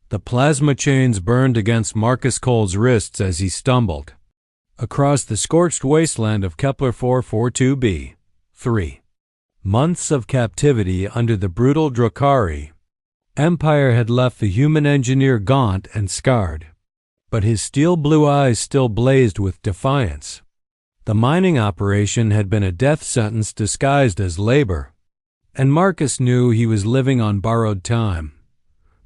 The plasma chains burned against Marcus Cole's wrists as he stumbled across the scorched wasteland of Kepler 442b. 3 months of captivity under the brutal Drukhari Empire had left the human engineer gaunt and scarred, but his steel blue eyes still blazed with defiance. The mining operation had been a death sentence disguised as labor, and Marcus knew he was living on borrowed time.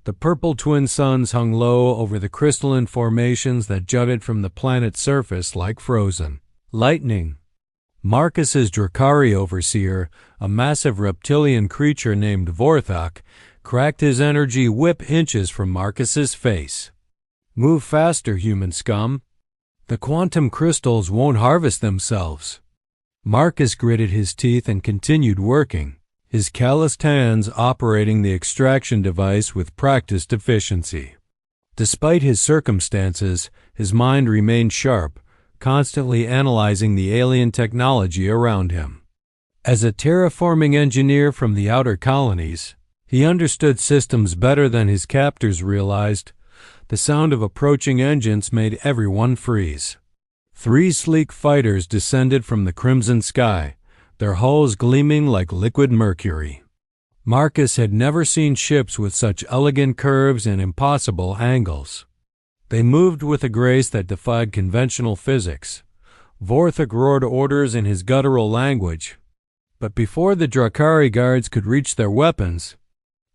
The purple twin suns hung low over the crystalline formations that jutted from the planet's surface like frozen lightning. Marcus's Drukhari overseer, a massive reptilian creature named Vorthok, cracked his energy whip inches from Marcus's face. "Move faster, human scum. The quantum crystals won't harvest themselves." Marcus gritted his teeth and continued working, his calloused hands operating the extraction device with practiced efficiency. Despite his circumstances, his mind remained sharp, constantly analyzing the alien technology around him. As a terraforming engineer from the outer colonies, he understood systems better than his captors realized. The sound of approaching engines made everyone freeze. 3 sleek fighters descended from the crimson sky, their hulls gleaming like liquid mercury. Marcus had never seen ships with such elegant curves and impossible angles. They moved with a grace that defied conventional physics. Vorthok roared orders in his guttural language, but before the Drukhari guards could reach their weapons,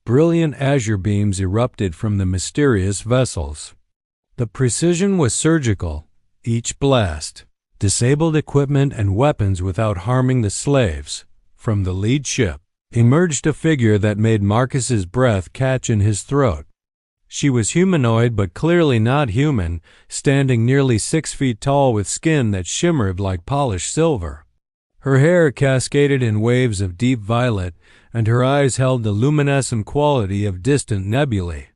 brilliant azure beams erupted from the mysterious vessels. The precision was surgical. Each blast disabled equipment and weapons without harming the slaves. From the lead ship emerged a figure that made Marcus's breath catch in his throat. She was humanoid but clearly not human, standing nearly 6 feet tall with skin that shimmered like polished silver. Her hair cascaded in waves of deep violet, and her eyes held the luminescent quality of distant nebulae.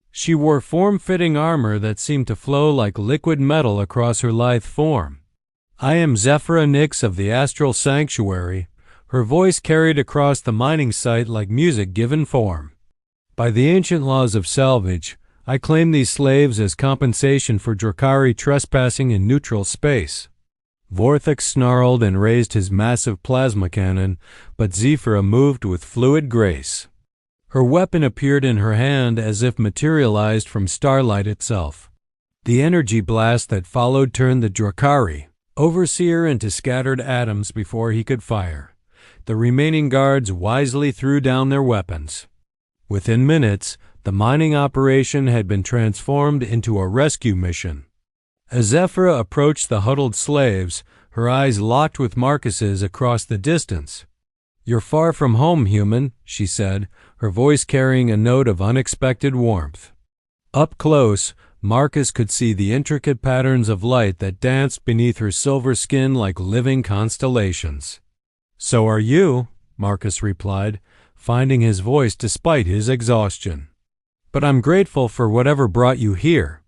She wore form-fitting armor that seemed to flow like liquid metal across her lithe form. "I am Zephyra Nix of the Astral Sanctuary." Her voice carried across the mining site like music given form. "By the ancient laws of salvage, I claim these slaves as compensation for Drukhari trespassing in neutral space." Vorthok snarled and raised his massive plasma cannon, but Zephyra moved with fluid grace. Her weapon appeared in her hand as if materialized from starlight itself. The energy blast that followed turned the Drukhari overseer into scattered atoms before he could fire. The remaining guards wisely threw down their weapons. Within minutes, the mining operation had been transformed into a rescue mission. As Zephyra approached the huddled slaves, her eyes locked with Marcus's across the distance. "You're far from home, human," she said, her voice carrying a note of unexpected warmth. Up close, Marcus could see the intricate patterns of light that danced beneath her silver skin like living constellations. "So are you," Marcus replied, finding his voice despite his exhaustion. "But I'm grateful for whatever brought you here."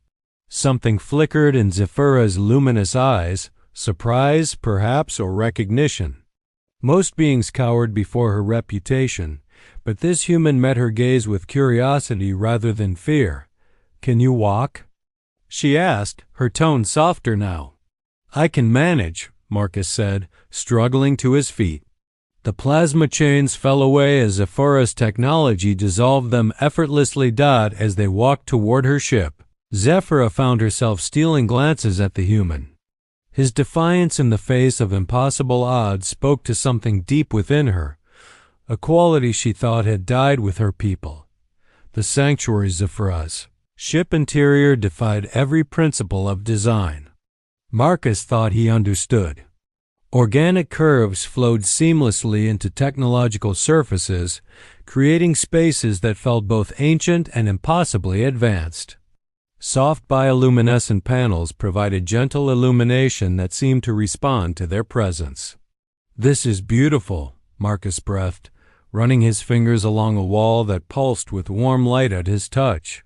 Something flickered in Zephyra's luminous eyes, surprise, perhaps, or recognition. Most beings cowered before her reputation, but this human met her gaze with curiosity rather than fear. "Can you walk?" she asked, her tone softer now. "I can manage," Marcus said, struggling to his feet. The plasma chains fell away as Zephyra's technology dissolved them effortlessly. As they walked toward her ship, Zephyra found herself stealing glances at the human. His defiance in the face of impossible odds spoke to something deep within her, a quality she thought had died with her people. The sanctuary Zephyra's ship interior defied every principle of design. Marcus thought he understood. Organic curves flowed seamlessly into technological surfaces, creating spaces that felt both ancient and impossibly advanced. Soft bioluminescent panels provided gentle illumination that seemed to respond to their presence. "This is beautiful," Marcus breathed, running his fingers along a wall that pulsed with warm light at his touch.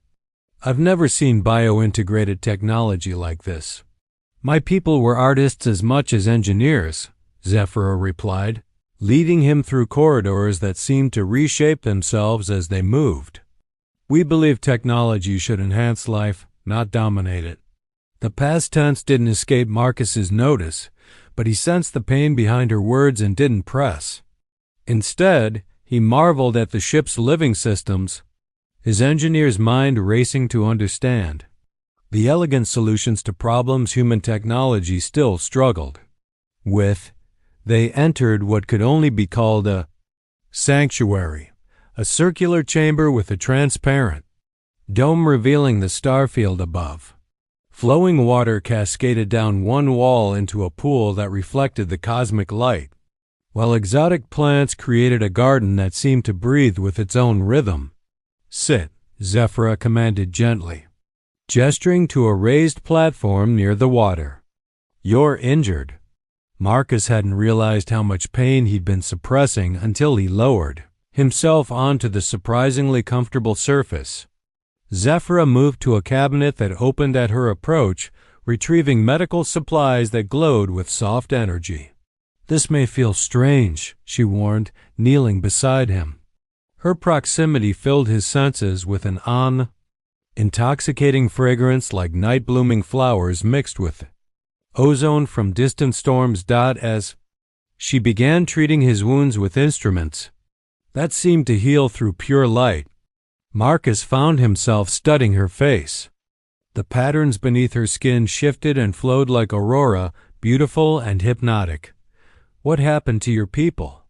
"I've never seen bio-integrated technology like this." "My people were artists as much as engineers," Zephyra replied, leading him through corridors that seemed to reshape themselves as they moved. We believe technology should enhance life, not dominate it. The past tense didn't escape Marcus's notice, but he sensed the pain behind her words and didn't press. Instead, he marveled at the ship's living systems, his engineer's mind racing to understand the elegant solutions to problems human technology still struggled with. They entered what could only be called a sanctuary, a circular chamber with a transparent dome revealing the starfield above. Flowing water cascaded down one wall into a pool that reflected the cosmic light, while exotic plants created a garden that seemed to breathe with its own rhythm. "Sit," Zephyra commanded gently, gesturing to a raised platform near the water. "You're injured." Marcus hadn't realized how much pain he'd been suppressing until he lowered himself onto the surprisingly comfortable surface. Zephyra moved to a cabinet that opened at her approach, retrieving medical supplies that glowed with soft energy. "This may feel strange," she warned, kneeling beside him. Her proximity filled his senses with an intoxicating fragrance like night-blooming flowers mixed with ozone from distant storms. As she began treating his wounds with instruments that seemed to heal through pure light, Marcus found himself studying her face. The patterns beneath her skin shifted and flowed like aurora, beautiful and hypnotic. "What happened to your people?"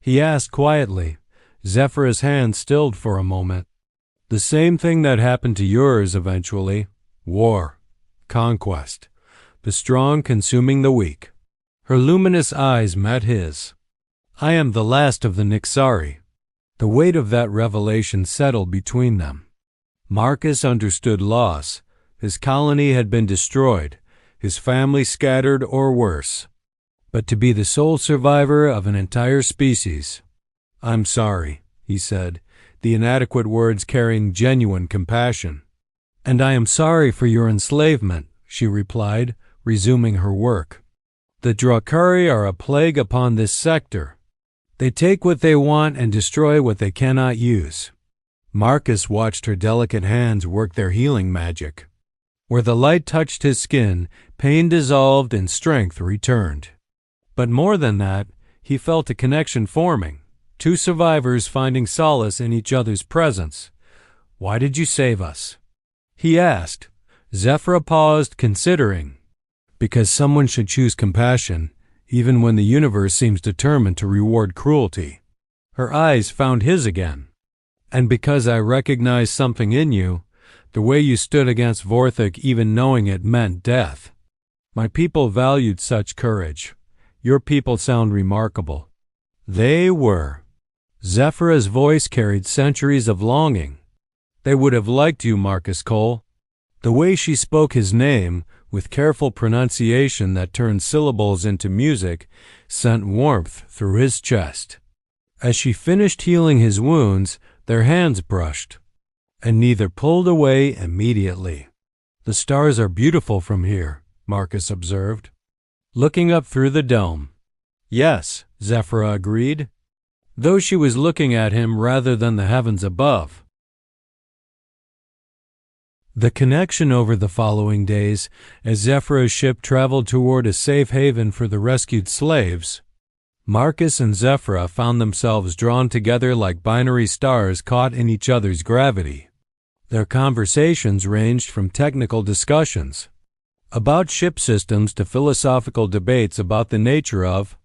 he asked quietly. Zephyra's hand stilled for a moment. "The same thing that happened to yours eventually. War. Conquest. The strong consuming the weak." Her luminous eyes met his. "I am the last of the Nixari." The weight of that revelation settled between them. Marcus understood loss. His colony had been destroyed, his family scattered or worse. But to be the sole survivor of an entire species— "I'm sorry," he said, the inadequate words carrying genuine compassion. "And I am sorry for your enslavement," she replied, resuming her work. "The Drakari are a plague upon this sector. They take what they want and destroy what they cannot use." Marcus watched her delicate hands work their healing magic. Where the light touched his skin, pain dissolved and strength returned. But more than that, he felt a connection forming, two survivors finding solace in each other's presence. "Why did you save us?" he asked. Zephyra paused, considering. "Because someone should choose compassion, even when the universe seems determined to reward cruelty." Her eyes found his again. "And because I recognized something in you, the way you stood against Vorthik even knowing it meant death. My people valued such courage. Your people sound remarkable." They were. Zephyra's voice carried centuries of longing. "They would have liked you, Marcus Cole." The way she spoke his name, with careful pronunciation that turned syllables into music, sent warmth through his chest. As she finished healing his wounds, their hands brushed, and neither pulled away immediately. "The stars are beautiful from here," Marcus observed, looking up through the dome. "Yes," Zephyra agreed, though she was looking at him rather than the heavens above. The connection over the following days, as Zephyra's ship traveled toward a safe haven for the rescued slaves, Marcus and Zephyra found themselves drawn together like binary stars caught in each other's gravity. Their conversations ranged from technical discussions about ship systems to philosophical debates about the nature of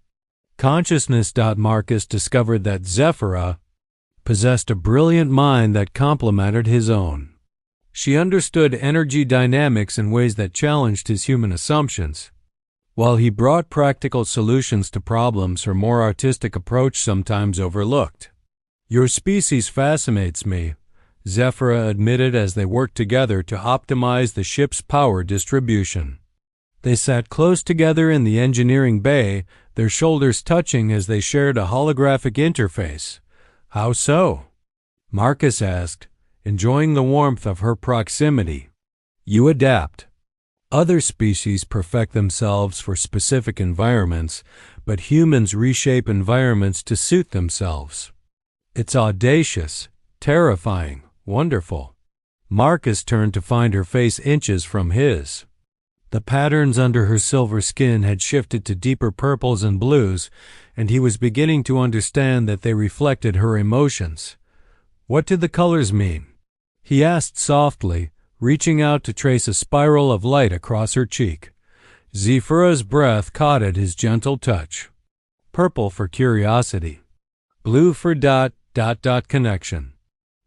consciousness. Marcus discovered that Zephyra possessed a brilliant mind that complemented his own. She understood energy dynamics in ways that challenged his human assumptions, while he brought practical solutions to problems her more artistic approach sometimes overlooked. "Your species fascinates me," Zephyra admitted as they worked together to optimize the ship's power distribution. They sat close together in the engineering bay, their shoulders touching as they shared a holographic interface. "How so?" Marcus asked, enjoying the warmth of her proximity. "You adapt. Other species perfect themselves for specific environments, but humans reshape environments to suit themselves. It's audacious, terrifying, Wonderful. Marcus turned to find her face inches from his. The patterns under her silver skin had shifted to deeper purples and blues, and he was beginning to understand that they reflected her emotions. What did the colors mean? He asked softly, reaching out to trace a spiral of light across her cheek. Zephyr's breath caught at his gentle touch. Purple for curiosity. Blue for ... connection.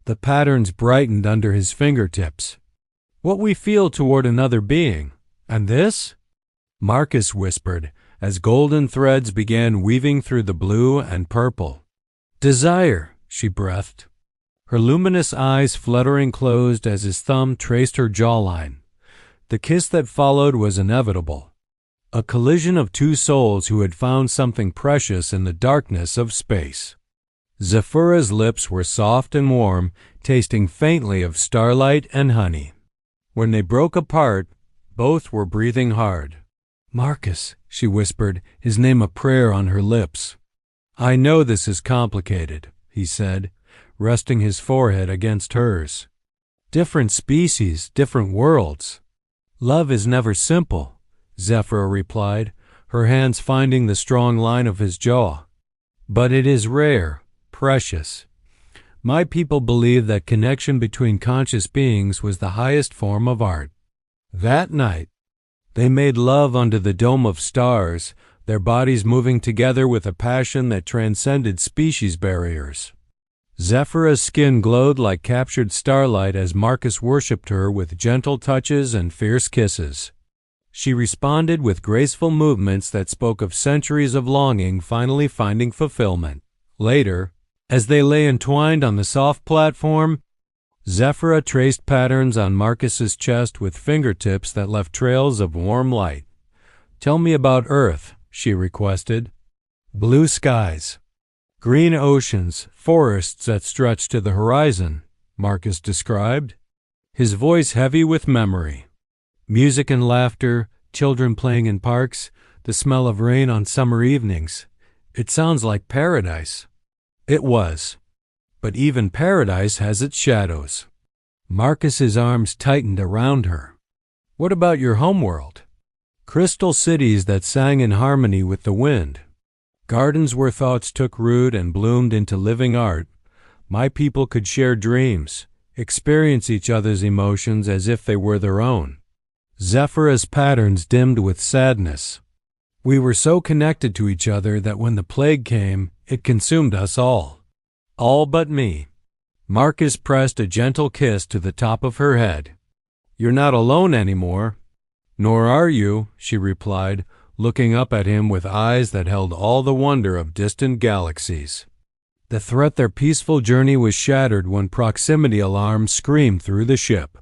The patterns brightened under his fingertips. What we feel toward another being. And this? Marcus whispered, as golden threads began weaving through the blue and purple. Desire, she breathed. Her luminous eyes fluttering closed as his thumb traced her jawline. The kiss that followed was inevitable. A collision of two souls who had found something precious in the darkness of space. Zephyr's lips were soft and warm, tasting faintly of starlight and honey. When they broke apart, both were breathing hard. Marcus, she whispered, his name a prayer on her lips. I know this is complicated, he said, resting his forehead against hers. Different species, different worlds. Love is never simple, Zephyr replied, her hands finding the strong line of his jaw. But it is rare, precious. My people believed that connection between conscious beings was the highest form of art. That night, they made love under the dome of stars, their bodies moving together with a passion that transcended species barriers. Zephyr's skin glowed like captured starlight as Marcus worshipped her with gentle touches and fierce kisses. She responded with graceful movements that spoke of centuries of longing finally finding fulfillment. Later, as they lay entwined on the soft platform, Zephyr traced patterns on Marcus's chest with fingertips that left trails of warm light. Tell me about Earth, she requested. Blue skies. Green oceans, forests that stretch to the horizon, Marcus described, his voice heavy with memory. Music and laughter, children playing in parks, the smell of rain on summer evenings. It sounds like paradise. It was. But even paradise has its shadows. Marcus's arms tightened around her. What about your homeworld? Crystal cities that sang in harmony with the wind. Gardens where thoughts took root and bloomed into living art. My people could share dreams, experience each other's emotions as if they were their own. Zephyr's patterns dimmed with sadness. We were so connected to each other that when the plague came, it consumed us all. All but me. Marcus pressed a gentle kiss to the top of her head. You're not alone anymore. Nor are you, she replied, looking up at him with eyes that held all the wonder of distant galaxies. The threat their peaceful journey was shattered when proximity alarms screamed through the ship.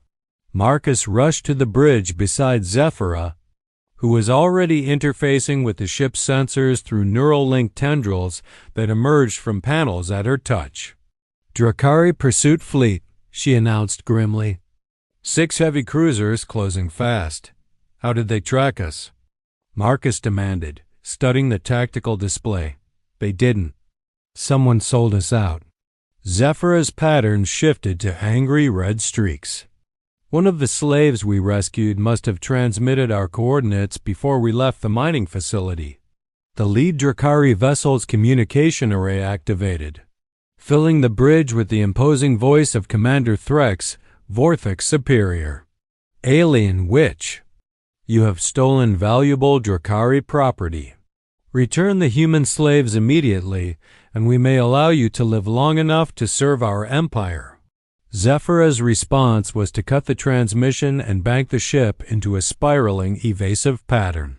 Marcus rushed to the bridge beside Zephyr, who was already interfacing with the ship's sensors through neural link tendrils that emerged from panels at her touch. Drakari Pursuit Fleet, she announced grimly. 6 heavy cruisers closing fast. How did they track us? Marcus demanded, studying the tactical display. They didn't. Someone sold us out. Zephyr's patterns shifted to angry red streaks. One of the slaves we rescued must have transmitted our coordinates before we left the mining facility. The lead Drakari vessel's communication array activated, filling the bridge with the imposing voice of Commander Threx, Vorthix Superior. Alien witch. You have stolen valuable Drakari property. Return the human slaves immediately, and we may allow you to live long enough to serve our empire. Zephyr's response was to cut the transmission and bank the ship into a spiraling, evasive pattern.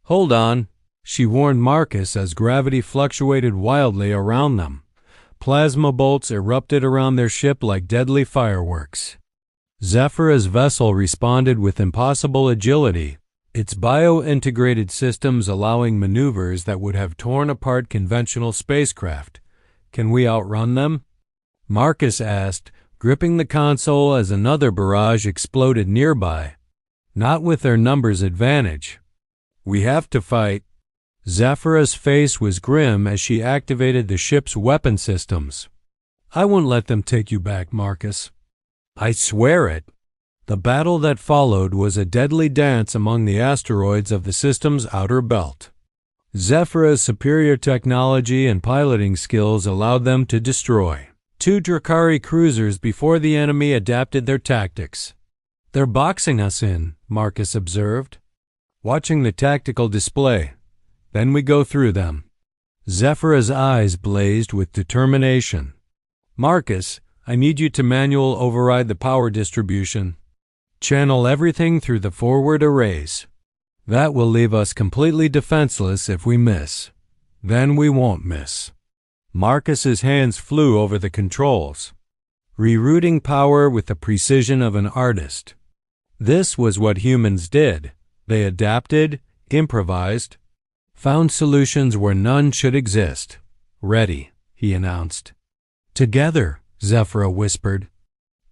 Hold on, she warned Marcus as gravity fluctuated wildly around them. Plasma bolts erupted around their ship like deadly fireworks. Zephyr's vessel responded with impossible agility, its bio-integrated systems allowing maneuvers that would have torn apart conventional spacecraft. Can we outrun them? Marcus asked, gripping the console as another barrage exploded nearby. Not with their numbers advantage. We have to fight. Zephyr's face was grim as she activated the ship's weapon systems. I won't let them take you back, Marcus. I swear it. The battle that followed was a deadly dance among the asteroids of the system's outer belt. Zephyra's superior technology and piloting skills allowed them to destroy 2 Drakari cruisers before the enemy adapted their tactics. They're boxing us in, Marcus observed, watching the tactical display. Then we go through them. Zephyra's eyes blazed with determination. Marcus, I need you to manual override the power distribution. Channel everything through the forward arrays. That will leave us completely defenseless if we miss. Then we won't miss. Marcus's hands flew over the controls, rerouting power with the precision of an artist. This was what humans did. They adapted, improvised, found solutions where none should exist. Ready, he announced. Together, Zephyra whispered,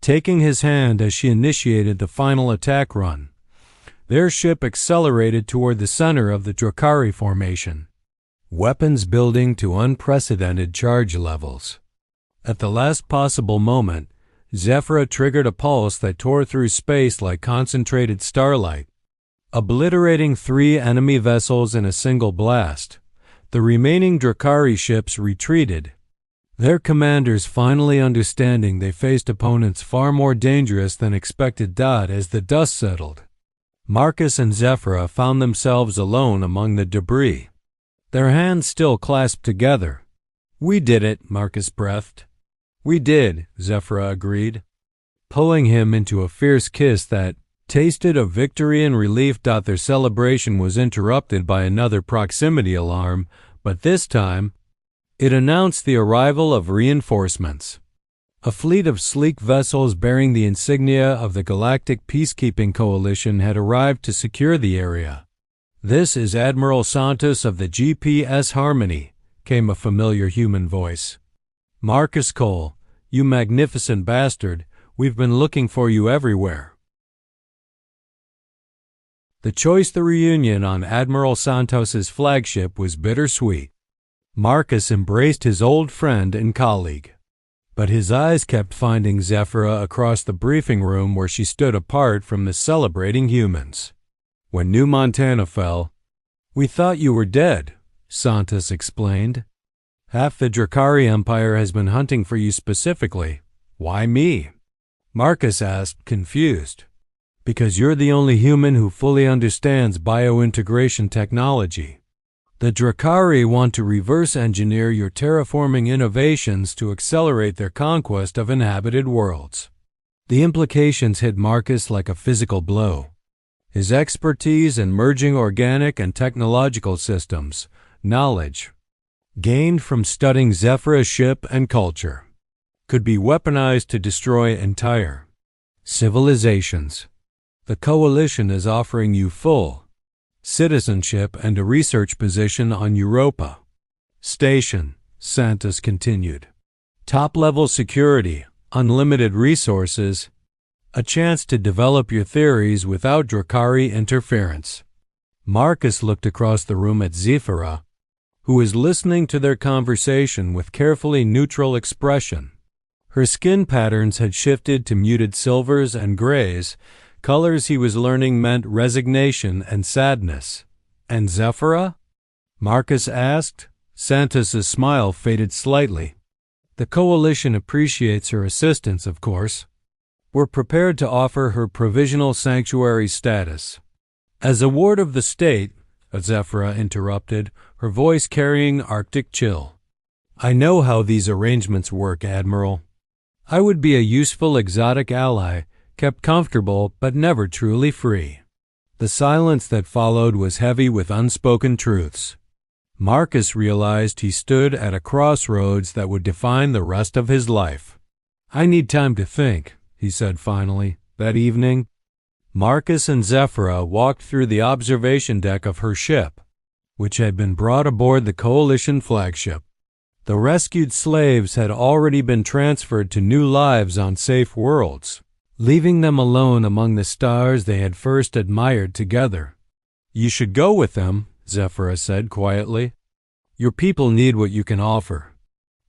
taking his hand as she initiated the final attack run. Their ship accelerated toward the center of the Drakari formation, weapons building to unprecedented charge levels. At the last possible moment, Zephyra triggered a pulse that tore through space like concentrated starlight, obliterating 3 enemy vessels in a single blast. The remaining Drakari ships retreated, their commanders finally understanding they faced opponents far more dangerous than expected. As the dust settled, Marcus and Zephyra found themselves alone among the debris, their hands still clasped together. We did it, Marcus breathed. We did, Zephyra agreed, pulling him into a fierce kiss that tasted of victory and relief. Their celebration was interrupted by another proximity alarm, but this time it announced the arrival of reinforcements. A fleet of sleek vessels bearing the insignia of the Galactic Peacekeeping Coalition had arrived to secure the area. This is Admiral Santos of the GPS Harmony, came a familiar human voice. Marcus Cole, you magnificent bastard, we've been looking for you everywhere. The choice the reunion on Admiral Santos's flagship was bittersweet. Marcus embraced his old friend and colleague, but his eyes kept finding Zephyra across the briefing room where she stood apart from the celebrating humans. When New Montana fell, we thought you were dead, Santos explained. Half the Drakari Empire has been hunting for you specifically. Why me? Marcus asked, confused. Because you're the only human who fully understands biointegration technology. The Drakari want to reverse engineer your terraforming innovations to accelerate their conquest of inhabited worlds. The implications hit Marcus like a physical blow. His expertise in merging organic and technological systems, knowledge, gained from studying Zephyra's ship and culture, could be weaponized to destroy entire civilizations. The Coalition is offering you full citizenship and a research position on Europa Station, Santos continued. Top-level security, unlimited resources, a chance to develop your theories without Drakari interference. Marcus looked across the room at Zephyra, who was listening to their conversation with carefully neutral expression. Her skin patterns had shifted to muted silvers and grays, colors he was learning meant resignation and sadness. And Zephyra? Marcus asked. Santos's smile faded slightly. The Coalition appreciates her assistance, of course. We're prepared to offer her provisional sanctuary status. As a ward of the state, Zephyra interrupted, her voice carrying Arctic chill. I know how these arrangements work, Admiral. I would be a useful exotic ally, kept comfortable but never truly free. The silence that followed was heavy with unspoken truths. Marcus realized he stood at a crossroads that would define the rest of his life. I need time to think, he said finally. That evening, Marcus and Zephyra walked through the observation deck of her ship, which had been brought aboard the Coalition flagship. The rescued slaves had already been transferred to new lives on safe worlds, leaving them alone among the stars they had first admired together. You should go with them, Zephyra said quietly. Your people need what you can offer.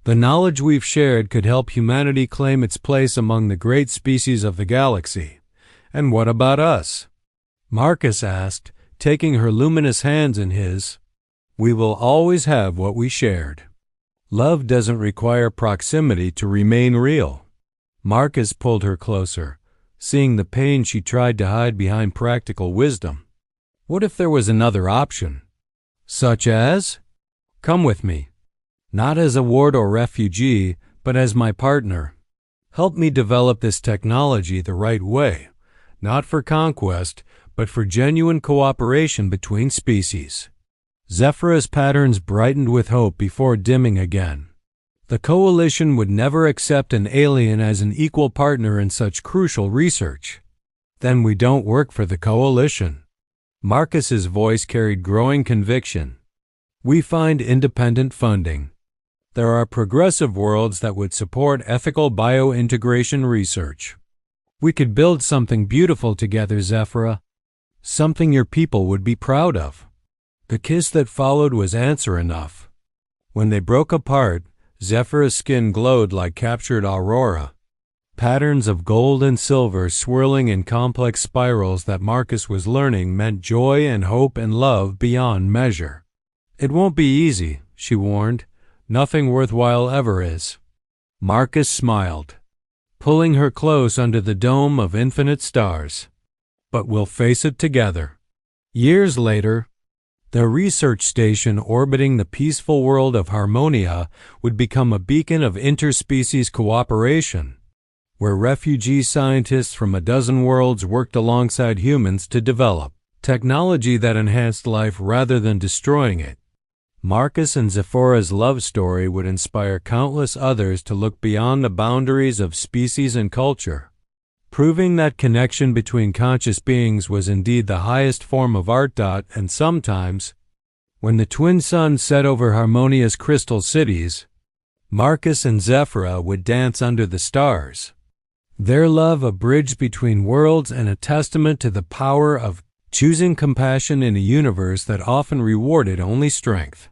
The knowledge we've shared could help humanity claim its place among the great species of the galaxy. And what about us? Marcus asked, taking her luminous hands in his. We will always have what we shared. Love doesn't require proximity to remain real. Marcus pulled her closer, seeing the pain she tried to hide behind practical wisdom. What if there was another option? Such as? Come with me. Not as a ward or refugee, but as my partner. Help me develop this technology the right way, not for conquest, but for genuine cooperation between species. Zephyr's patterns brightened with hope before dimming again. The coalition would never accept an alien as an equal partner in such crucial research. Then we don't work for the coalition. Marcus's voice carried growing conviction. We find independent funding. There are progressive worlds that would support ethical biointegration research. We could build something beautiful together, Zephyra. Something your people would be proud of. The kiss that followed was answer enough. When they broke apart, Zephyr's skin glowed like captured aurora. Patterns of gold and silver swirling in complex spirals that Marcus was learning meant joy and hope and love beyond measure. It won't be easy, she warned. Nothing worthwhile ever is. Marcus smiled, pulling her close under the dome of infinite stars. But we'll face it together. Years later, the research station orbiting the peaceful world of Harmonia would become a beacon of interspecies cooperation, where refugee scientists from a dozen worlds worked alongside humans to develop technology that enhanced life rather than destroying it. Marcus and Zephyr's love story would inspire countless others to look beyond the boundaries of species and culture, proving that connection between conscious beings was indeed the highest form of art. And sometimes, when the twin suns set over Harmonia's crystal cities, Marcus and Zephyra would dance under the stars. Their love a bridge between worlds and a testament to the power of choosing compassion in a universe that often rewarded only strength.